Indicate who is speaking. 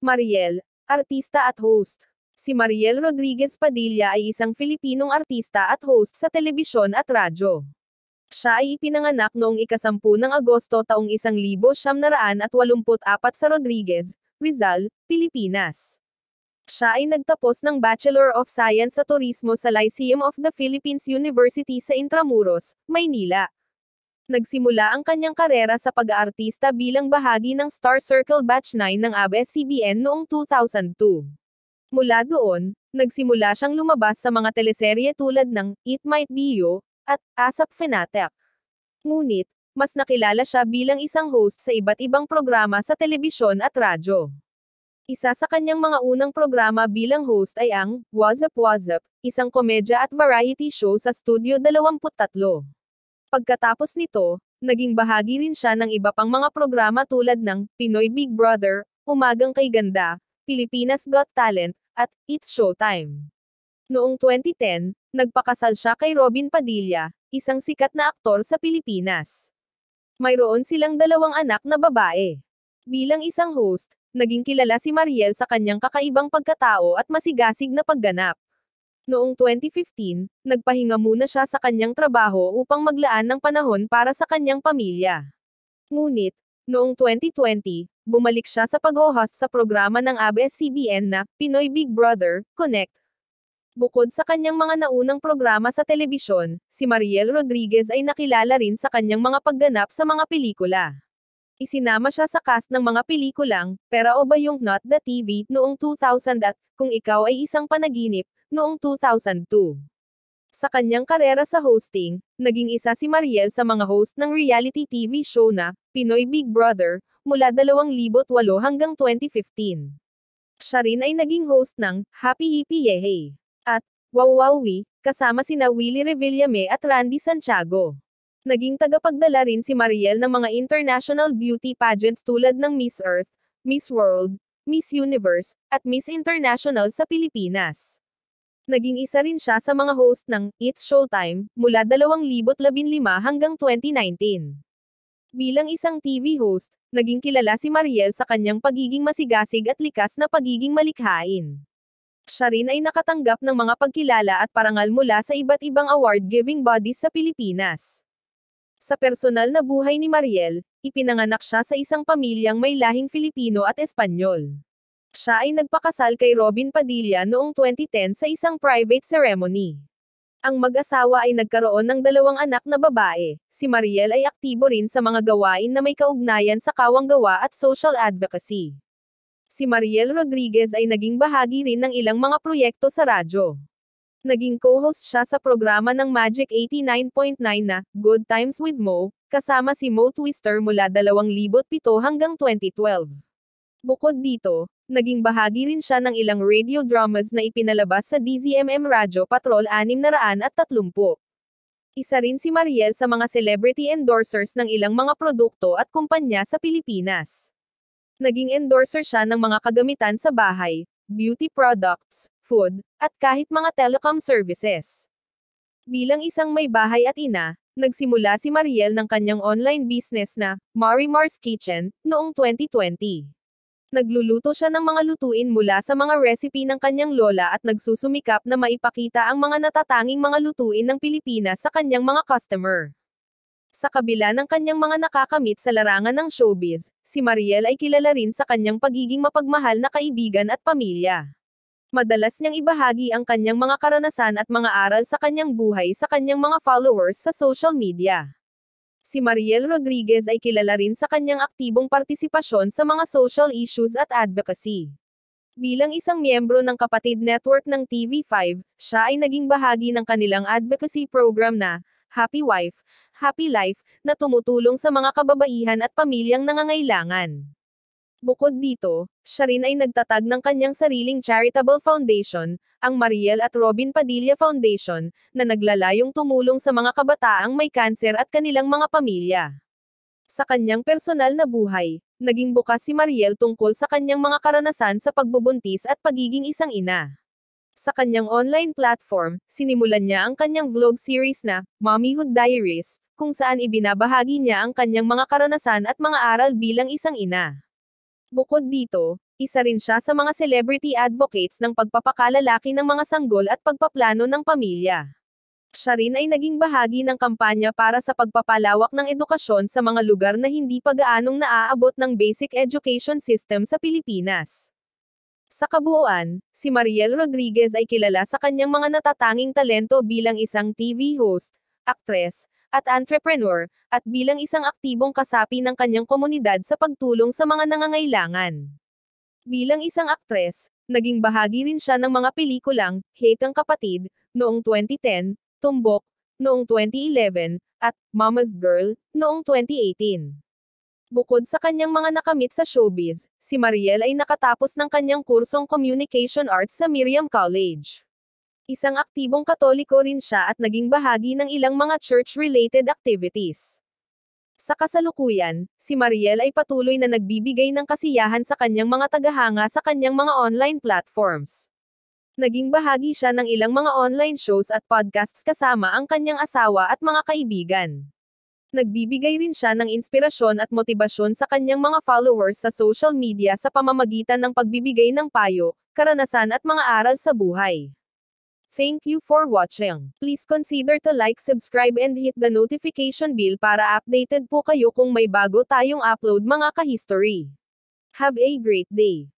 Speaker 1: Mariel, artista at host. Si Mariel Rodriguez Padilla ay isang Filipinong artista at host sa telebisyon at radyo. Siya ay ipinanganak noong ika-10 ng Agosto taong 1984 sa Rodriguez, Rizal, Pilipinas. Siya ay nagtapos ng Bachelor of Science sa Turismo sa Lyceum of the Philippines University sa Intramuros, Maynila. Nagsimula ang kanyang karera sa pag-aartista bilang bahagi ng Star Circle Batch 9 ng ABS-CBN noong 2002. Mula doon, nagsimula siyang lumabas sa mga teleserye tulad ng It Might Be You at ASAP Fanatic. Ngunit, mas nakilala siya bilang isang host sa iba't ibang programa sa telebisyon at radyo. Isa sa kanyang mga unang programa bilang host ay ang What's Up, isang komedya at variety show sa Studio 23. Pagkatapos nito, naging bahagi rin siya ng iba pang mga programa tulad ng Pinoy Big Brother, Umagang Kay Ganda, Pilipinas Got Talent, at It's Showtime. Noong 2010, nagpakasal siya kay Robin Padilla, isang sikat na aktor sa Pilipinas. Mayroon silang 2 anak na babae. Bilang isang host, naging kilala si Mariel sa kanyang kakaibang pagkatao at masigasig na pagganap. Noong 2015, nagpahinga muna siya sa kanyang trabaho upang maglaan ng panahon para sa kanyang pamilya. Ngunit, noong 2020, bumalik siya sa pag-host sa programa ng ABS-CBN na Pinoy Big Brother, Connect. Bukod sa kanyang mga naunang programa sa telebisyon, si Mariel Rodriguez ay nakilala rin sa kanyang mga pagganap sa mga pelikula. Isinama siya sa cast ng mga pelikulang Pera o Bayong Not the TV noong 2000 at Kung Ikaw ay Isang Panaginip noong 2002. Sa kanyang karera sa hosting, naging isa si Mariel sa mga host ng reality TV show na Pinoy Big Brother mula 2008 hanggang 2015. Siya rin ay naging host ng Happy Hippie Yehey at Wow Wowie kasama sina Willie Revillame at Randy Santiago. Naging tagapagdala rin si Mariel ng mga international beauty pageants tulad ng Miss Earth, Miss World, Miss Universe, at Miss International sa Pilipinas. Naging isa rin siya sa mga host ng It's Showtime mula 2015 hanggang 2019. Bilang isang TV host, naging kilala si Mariel sa kanyang pagiging masigasig at likas na pagiging malikhain. Siya rin ay nakatanggap ng mga pagkilala at parangal mula sa iba't ibang award-giving bodies sa Pilipinas. Sa personal na buhay ni Mariel, ipinanganak siya sa isang pamilyang may lahing Filipino at Espanyol. Siya ay nagpakasal kay Robin Padilla noong 2010 sa isang private ceremony. Ang mag-asawa ay nagkaroon ng 2 anak na babae. Si Mariel ay aktibo rin sa mga gawain na may kaugnayan sa kawanggawa at social advocacy. Si Mariel Rodriguez ay naging bahagi rin ng ilang mga proyekto sa radyo. Naging co-host siya sa programa ng Magic 89.9 na Good Times with Mo, kasama si Mo Twister mula 2007 hanggang 2012. Bukod dito, naging bahagi rin siya ng ilang radio dramas na ipinalabas sa DZMM Radyo Patrol 630. Isa rin si Mariel sa mga celebrity endorsers ng ilang mga produkto at kumpanya sa Pilipinas. Naging endorser siya ng mga kagamitan sa bahay, beauty products, food, at kahit mga telecom services. Bilang isang may bahay at ina, nagsimula si Mariel ng kanyang online business na Marimar's Kitchen noong 2020. Nagluluto siya ng mga lutuin mula sa mga recipe ng kanyang lola at nagsusumikap na maipakita ang mga natatanging mga lutuin ng Pilipinas sa kanyang mga customer. Sa kabila ng kanyang mga nakakamit sa larangan ng showbiz, si Mariel ay kilala rin sa kanyang pagiging mapagmahal na kaibigan at pamilya. Madalas niyang ibahagi ang kanyang mga karanasan at mga aral sa kanyang buhay sa kanyang mga followers sa social media. Si Mariel Rodriguez ay kilala rin sa kanyang aktibong partisipasyon sa mga social issues at advocacy. Bilang isang miyembro ng kapatid network ng TV5, siya ay naging bahagi ng kanilang advocacy program na Happy Wife, Happy Life, na tumutulong sa mga kababaihan at pamilyang nangangailangan. Bukod dito, siya rin ay nagtatag ng kanyang sariling charitable foundation, ang Mariel at Robin Padilla Foundation, na naglalayong tumulong sa mga kabataang may kanser at kanilang mga pamilya. Sa kanyang personal na buhay, naging bukas si Mariel tungkol sa kanyang mga karanasan sa pagbubuntis at pagiging isang ina. Sa kanyang online platform, sinimulan niya ang kanyang vlog series na Mommyhood Diaries, kung saan ibinabahagi niya ang kanyang mga karanasan at mga aral bilang isang ina. Bukod dito, Isa rin siya sa mga celebrity advocates ng pagpapakalalaki ng mga sanggol at pagpaplano ng pamilya. Siya rin ay naging bahagi ng kampanya para sa pagpapalawak ng edukasyon sa mga lugar na hindi pa gaanong naaabot ng basic education system sa Pilipinas. Sa kabuuan, si Mariel Rodriguez ay kilala sa kanyang mga natatanging talento bilang isang TV host, aktres, at entrepreneur, at bilang isang aktibong kasapi ng kanyang komunidad sa pagtulong sa mga nangangailangan. Bilang isang aktres, naging bahagi rin siya ng mga pelikulang Hate ang Kapatid, noong 2010, Tumbok, noong 2011, at Mama's Girl, noong 2018. Bukod sa kanyang mga nakamit sa showbiz, si Mariel ay nakatapos ng kanyang kursong Communication Arts sa Miriam College. Isang aktibong Katoliko rin siya at naging bahagi ng ilang mga church-related activities. Sa kasalukuyan, si Mariel ay patuloy na nagbibigay ng kasiyahan sa kanyang mga tagahanga sa kanyang mga online platforms. Naging bahagi siya ng ilang mga online shows at podcasts kasama ang kanyang asawa at mga kaibigan. Nagbibigay rin siya ng inspirasyon at motibasyon sa kanyang mga followers sa social media sa pamamagitan ng pagbibigay ng payo, karanasan at mga aral sa buhay. Thank you for watching. Please consider to like, subscribe and hit the notification bell para updated po kayo kung may bago tayong upload mga ka-history. Have a great day.